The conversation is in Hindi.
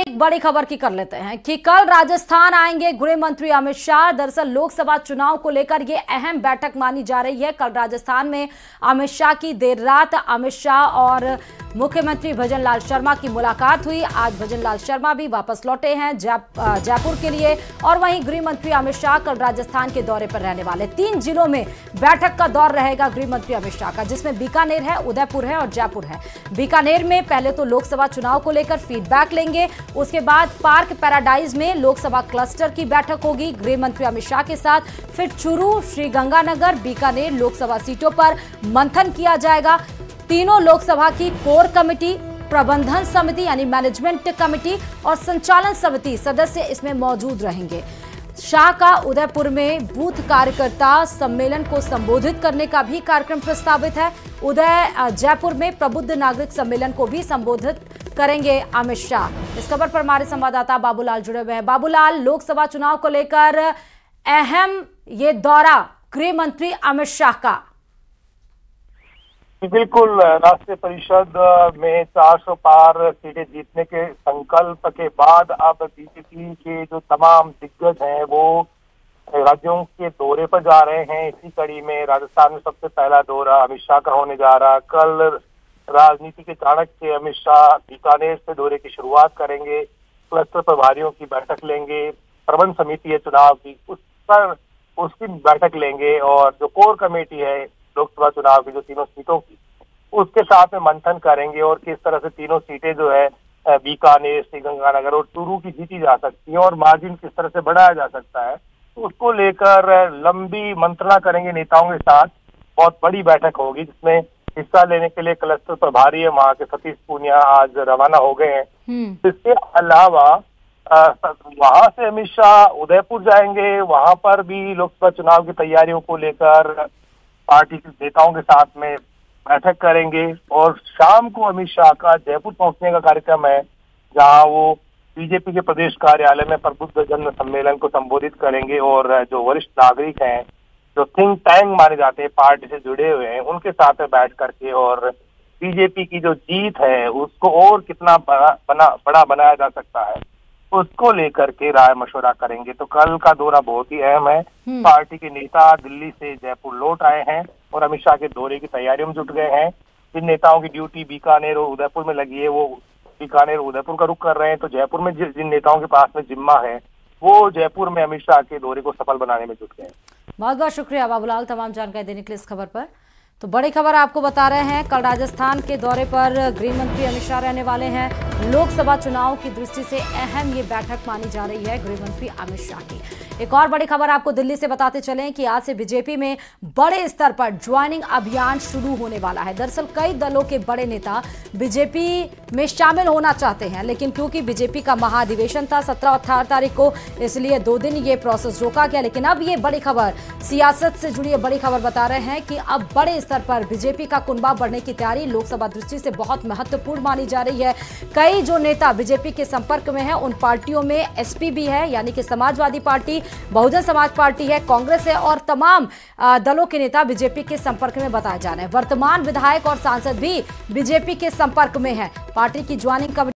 एक बड़ी खबर की कर लेते हैं कि कल राजस्थान आएंगे गृह मंत्री अमित शाह। दरअसल लोकसभा चुनाव को लेकर यह अहम बैठक मानी जा रही है। कल राजस्थान में अमित शाह की देर रात अमित शाह और मुख्यमंत्री भजनलाल शर्मा की मुलाकात हुई। आज भजनलाल शर्मा भी वापस लौटे हैं जयपुर के लिए और वहीं गृह मंत्री अमित शाह कल राजस्थान के दौरे पर रहने वाले। 3 जिलों में बैठक का दौर रहेगा गृह मंत्री अमित शाह का, जिसमें बीकानेर है, उदयपुर है और जयपुर है। बीकानेर में पहले तो लोकसभा चुनाव को लेकर फीडबैक लेंगे, उसके बाद पार्क पैराडाइज में लोकसभा क्लस्टर की बैठक होगी गृह मंत्री अमित शाह के साथ। फिर चुरू, श्रीगंगानगर, बीकानेर लोकसभा सीटों पर मंथन किया जाएगा। तीनों लोकसभा की कोर कमेटी, प्रबंधन समिति यानी मैनेजमेंट कमेटी और संचालन समिति सदस्य इसमें मौजूद रहेंगे। शाह का उदयपुर में बूथ कार्यकर्ता सम्मेलन को संबोधित करने का भी कार्यक्रम प्रस्तावित है। जयपुर में प्रबुद्ध नागरिक सम्मेलन को भी संबोधित करेंगे अमित शाह। इस खबर पर हमारे संवाददाता बाबूलाल जुड़े हुए हैं। बाबूलाल, लोकसभा चुनाव को लेकर अहम ये दौरा गृह मंत्री अमित शाह का। बिल्कुल, राष्ट्रीय परिषद में 400 पार सीटें जीतने के संकल्प के बाद अब बीजेपी के जो तमाम दिग्गज हैं वो राज्यों के दौरे पर जा रहे हैं। इसी कड़ी में राजस्थान में सबसे पहला दौरा अमित शाह का होने जा रहा। कल राजनीति के चाणक्य अमित शाह बीकानेर से दौरे की शुरुआत करेंगे, क्लस्टर प्रभारियों की बैठक लेंगे, प्रबंध समिति है चुनाव की उस पर उसकी बैठक लेंगे और जो कोर कमेटी है लोकसभा चुनाव की जो तीनों सीटों की उसके साथ में मंथन करेंगे और किस तरह से तीनों सीटें जो है बीकानेर, श्रीगंगानगर और चुरू की जीती जा सकती हैं और मार्जिन किस तरह से बढ़ाया जा सकता है, तो उसको लेकर लंबी मंत्रणा करेंगे नेताओं के साथ। बहुत बड़ी बैठक होगी जिसमें हिस्सा लेने के लिए क्लस्टर प्रभारी है वहाँ के सतीश पूनिया आज रवाना हो गए हैं। इसके अलावा वहां से अमित शाह उदयपुर जाएंगे, वहां पर भी लोकसभा चुनाव की तैयारियों को लेकर पार्टी के नेताओं के साथ में बैठक करेंगे और शाम को अमित शाह का जयपुर पहुंचने का कार्यक्रम है, जहां वो बीजेपी के प्रदेश कार्यालय में प्रबुद्ध जन सम्मेलन को संबोधित करेंगे और जो वरिष्ठ नागरिक हैं, जो थिंक टैंक माने जाते हैं, पार्टी से जुड़े हुए हैं, उनके साथ में बैठ करके और बीजेपी की जो जीत है उसको और कितना बड़ा बनाया जा सकता है उसको लेकर के राय मशवरा करेंगे। तो कल का दौरा बहुत ही अहम है। पार्टी के नेता दिल्ली से जयपुर लौट आए हैं और अमित शाह के दौरे की तैयारियों में जुट गए हैं। जिन नेताओं की ड्यूटी बीकानेर और उदयपुर में लगी है वो बीकानेर और उदयपुर का रुख कर रहे हैं, तो जयपुर में जिन नेताओं के पास में जिम्मा है वो जयपुर में अमित शाह के दौरे को सफल बनाने में जुट गए हैं। बहुत बहुत शुक्रिया बाबूलाल तमाम जानकारी देने के लिए इस खबर पर। तो बड़ी खबर आपको बता रहे हैं, कल राजस्थान के दौरे पर गृह मंत्री अमित शाह रहने वाले हैं। लोकसभा चुनाव की दृष्टि से अहम ये बैठक मानी जा रही है गृह मंत्री अमित शाह की। एक और बड़ी खबर आपको दिल्ली से बताते चलें कि आज से बीजेपी में बड़े स्तर पर ज्वाइनिंग अभियान शुरू होने वाला है। दरअसल कई दलों के बड़े नेता बीजेपी में शामिल होना चाहते हैं, लेकिन क्योंकि बीजेपी का महाधिवेशन था 17 और 18 तारीख को, इसलिए 2 दिन ये प्रोसेस रोका गया। लेकिन अब ये बड़ी खबर, सियासत से जुड़ी बड़ी खबर बता रहे हैं कि अब बड़े स्तर पर बीजेपी का कुनबा बढ़ने की तैयारी लोकसभा दृष्टि से बहुत महत्वपूर्ण मानी जा रही है। कई जो नेता बीजेपी के संपर्क में हैं, उन पार्टियों में एसपी भी है यानी कि समाजवादी पार्टी, बहुजन समाज पार्टी है, कांग्रेस है और तमाम दलों के नेता बीजेपी के संपर्क में बताए जा रहे हैं। वर्तमान विधायक और सांसद भी बीजेपी के संपर्क में हैं। पार्टी की ज्वाइनिंग कमेटी